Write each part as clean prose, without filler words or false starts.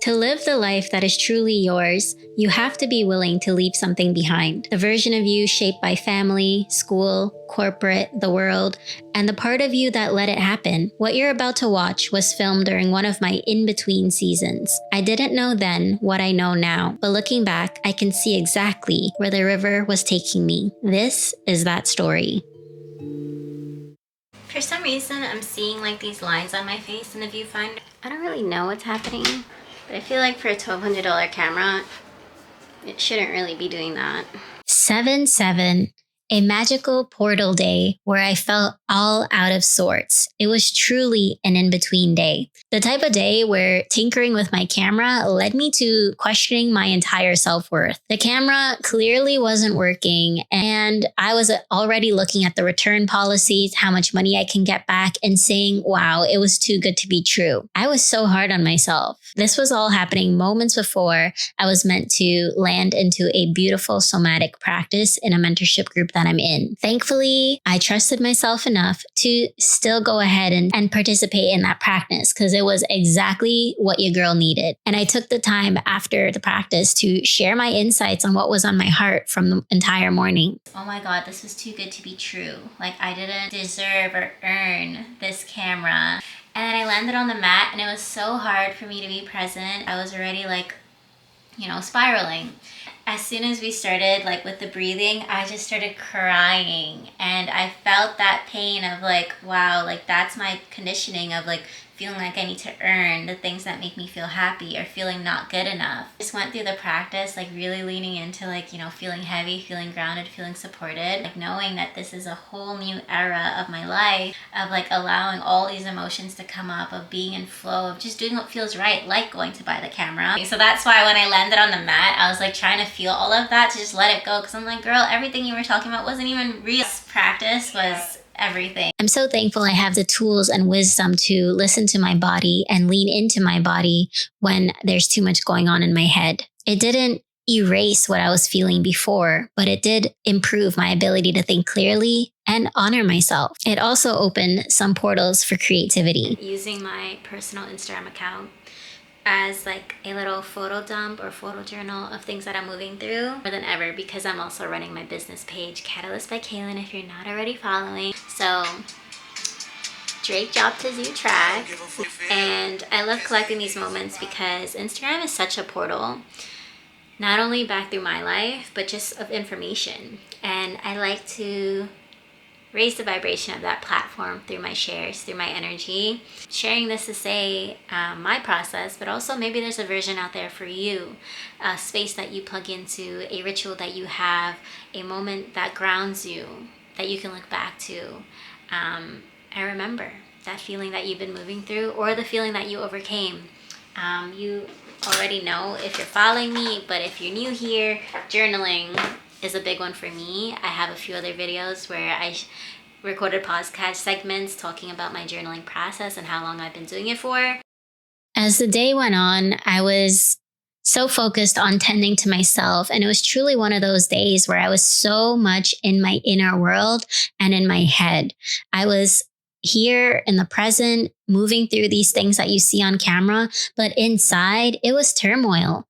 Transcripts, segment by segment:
To live the life that is truly yours, you have to be willing to leave something behind. The version of you shaped by family, school, corporate, the world, and the part of you that let it happen. What you're about to watch was filmed during one of my in-between seasons. I didn't know then what I know now, but looking back, I can see exactly where the river was taking me. This is that story. For some reason, I'm seeing like these lines on my face in the viewfinder. I don't really know what's happening, but I feel like for a $1,200 camera, it shouldn't really be doing that. 7/7, a magical portal day where I felt all out of sorts. It was truly an in-between day. The type of day where tinkering with my camera led me to questioning my entire self-worth. The camera clearly wasn't working, and I was already looking at the return policies, how much money I can get back, and saying, wow, it was too good to be true. I was so hard on myself. This was all happening moments before I was meant to land into a beautiful somatic practice in a mentorship group that I'm in. Thankfully, I trusted myself enough to still go ahead and participate in that practice because it was exactly what your girl needed. And I took the time after the practice to share my insights on what was on my heart from the entire morning. Oh my God, this was too good to be true. Like I didn't deserve or earn this camera. And then I landed on the mat and it was so hard for me to be present. I was already like, spiraling. As soon as we started like with the breathing, I just started crying and I felt that pain of like, wow, like that's my conditioning of like feeling like I need to earn the things that make me feel happy or feeling not good enough. Just went through the practice, like really leaning into like, feeling heavy, feeling grounded, feeling supported, like knowing that this is a whole new era of my life, of like allowing all these emotions to come up, of being in flow, of just doing what feels right, like going to buy the camera. So that's why when I landed on the mat, I was like trying to feel all of that to just let it go. Cause I'm like, girl, everything you were talking about wasn't even real. This practice was everything. I'm so thankful I have the tools and wisdom to listen to my body and lean into my body when there's too much going on in my head. It didn't erase what I was feeling before, but it did improve my ability to think clearly and honor myself. It also opened some portals for creativity. Using my personal Instagram account as like a little photo dump or photo journal of things that I'm moving through more than ever, because I'm also running my business page, Catalyst by Kaylin, if you're not already following. So Drake dropped his new track and I love collecting these moments because Instagram is such a portal, not only back through my life, but just of information. And I like to raise the vibration of that platform through my shares, through my energy. Sharing this to say my process, but also maybe there's a version out there for you, a space that you plug into, a ritual that you have, a moment that grounds you, that you can look back to. And remember that feeling that you've been moving through or the feeling that you overcame. You already know if you're following me, but if you're new here, journaling is a big one for me. I have a few other videos where I recorded podcast segments talking about my journaling process and how long I've been doing it for. As the day went on, I was so focused on tending to myself. And it was truly one of those days where I was so much in my inner world and in my head. I was here in the present, moving through these things that you see on camera, but inside it was turmoil.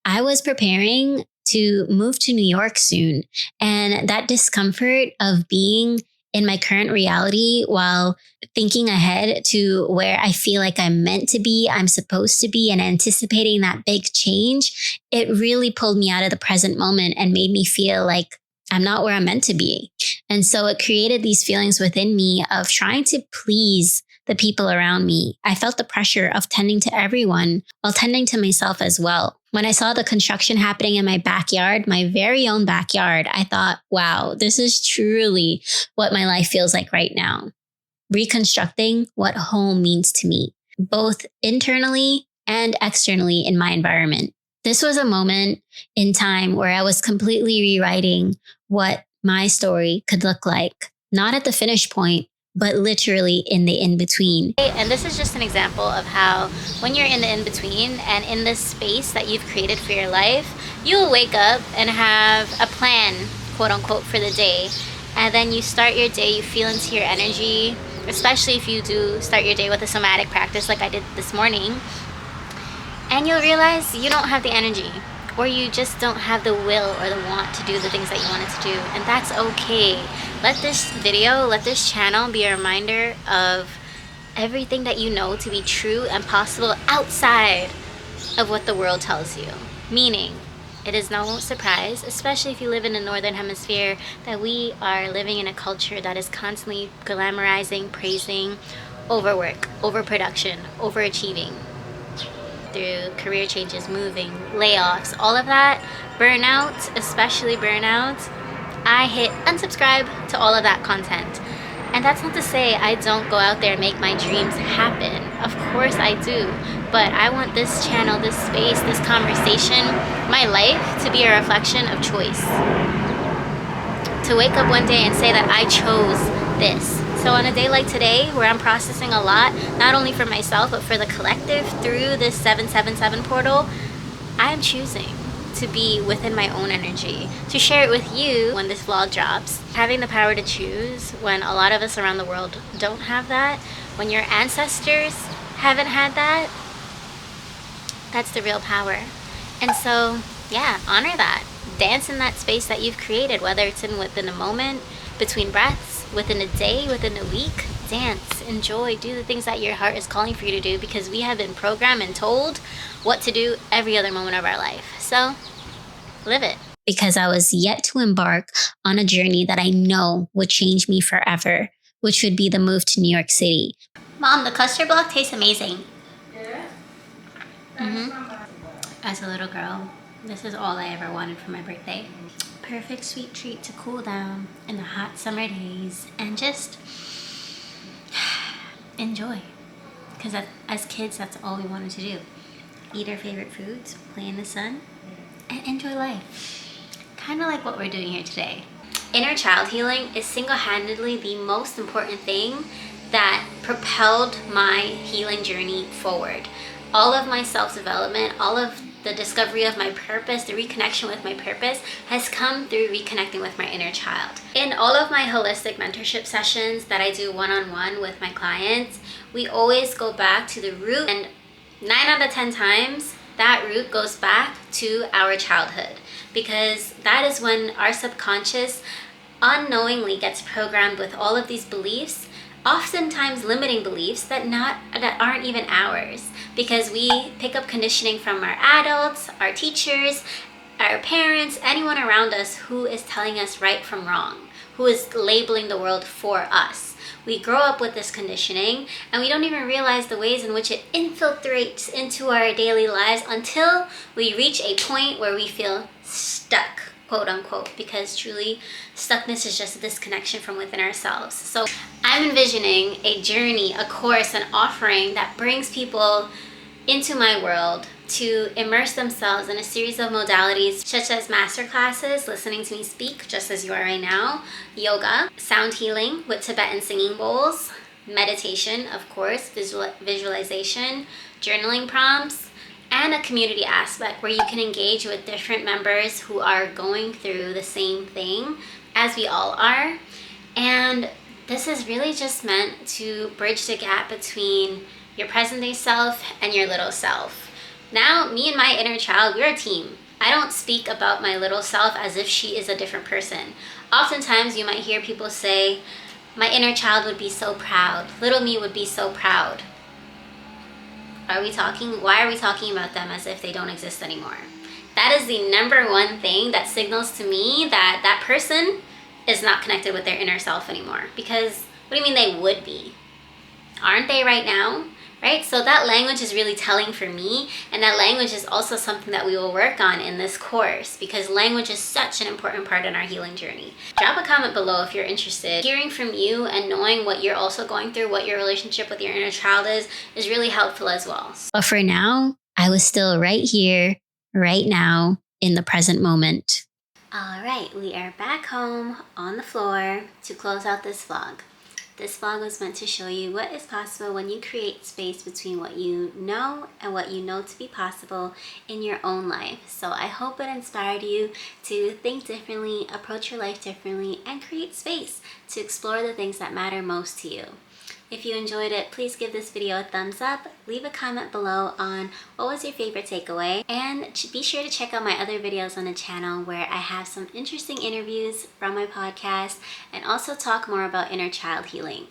I was preparing to move to New York soon. And that discomfort of being in my current reality while thinking ahead to where I feel like I'm meant to be, I'm supposed to be, and anticipating that big change, it really pulled me out of the present moment and made me feel like I'm not where I'm meant to be. And so it created these feelings within me of trying to please the people around me. I felt the pressure of tending to everyone while tending to myself as well. When I saw the construction happening in my backyard, my very own backyard, I thought, wow, this is truly what my life feels like right now. Reconstructing what home means to me, both internally and externally in my environment. This was a moment in time where I was completely rewriting what my story could look like, not at the finish point, but literally in the in-between. And this is just an example of how when you're in the in-between and in this space that you've created for your life, you will wake up and have a plan, quote unquote, for the day. And then you start your day, you feel into your energy, especially if you do start your day with a somatic practice like I did this morning. And you'll realize you don't have the energy, or you just don't have the will or the want to do the things that you wanted to do. And that's okay. Let this video, let this channel be a reminder of everything that you know to be true and possible outside of what the world tells you. Meaning, it is no surprise, especially if you live in the Northern Hemisphere, that we are living in a culture that is constantly glamorizing, praising overwork, overproduction, overachieving. Through career changes, moving, layoffs, all of that, burnout, especially burnout, I hit unsubscribe to all of that content. And that's not to say I don't go out there and make my dreams happen. Of course I do. But I want this channel, this space, this conversation, my life to be a reflection of choice. To wake up one day and say that I chose this. So on a day like today, where I'm processing a lot, not only for myself, but for the collective through this 777 portal, I am choosing to be within my own energy, to share it with you when this vlog drops. Having the power to choose when a lot of us around the world don't have that, when your ancestors haven't had that, that's the real power. And so, yeah, honor that. Dance in that space that you've created, whether it's within a moment, between breaths, within a day, within a week. Dance, enjoy, do the things that your heart is calling for you to do, because we have been programmed and told what to do every other moment of our life. So, live it. Because I was yet to embark on a journey that I know would change me forever, which would be the move to New York City. Mom, the custard block tastes amazing. As a little girl, this is all I ever wanted for my birthday. Perfect sweet treat to cool down in the hot summer days and just enjoy. Because as kids, that's all we wanted to do. Eat our favorite foods, play in the sun, and enjoy life. Kind of like what we're doing here today. Inner child healing is single-handedly the most important thing that propelled my healing journey forward. All of my self-development, all of the discovery of my purpose, the reconnection with my purpose has come through reconnecting with my inner child. In all of my holistic mentorship sessions that I do one-on-one with my clients, we always go back to the root, and 9 out of 10 times that root goes back to our childhood, because that is when our subconscious unknowingly gets programmed with all of these beliefs, oftentimes limiting beliefs that aren't even ours, because we pick up conditioning from our adults, our teachers, our parents, anyone around us who is telling us right from wrong, who is labeling the world for us. We grow up with this conditioning and we don't even realize the ways in which it infiltrates into our daily lives until we reach a point where we feel stuck, quote unquote, because truly stuckness is just a disconnection from within ourselves. So I'm envisioning a journey, a course, an offering that brings people into my world to immerse themselves in a series of modalities such as masterclasses, listening to me speak just as you are right now, yoga, sound healing with Tibetan singing bowls, meditation, of course, visualization, journaling prompts, and a community aspect where you can engage with different members who are going through the same thing as we all are. And this is really just meant to bridge the gap between your present day self and your little self. Now, me and my inner child, we're a team. I don't speak about my little self as if she is a different person. Oftentimes you might hear people say, my inner child would be so proud. Little me would be so proud. Why are we talking about them as if they don't exist anymore? That is the number one thing that signals to me that that person is not connected with their inner self anymore. Because what do you mean they would be? Aren't they right now? Right? So that language is really telling for me, and that language is also something that we will work on in this course, because language is such an important part in our healing journey. Drop a comment below if you're interested. Hearing from you and knowing what you're also going through, what your relationship with your inner child is really helpful as well. But for now, I was still right here, right now, in the present moment. All right, we are back home on the floor to close out this vlog. This vlog was meant to show you what is possible when you create space between what you know and what you know to be possible in your own life. So I hope it inspired you to think differently, approach your life differently, and create space to explore the things that matter most to you. If you enjoyed it, please give this video a thumbs up, leave a comment below on what was your favorite takeaway, and be sure to check out my other videos on the channel where I have some interesting interviews from my podcast and also talk more about inner child healing.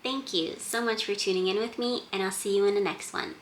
Thank you so much for tuning in with me, and I'll see you in the next one.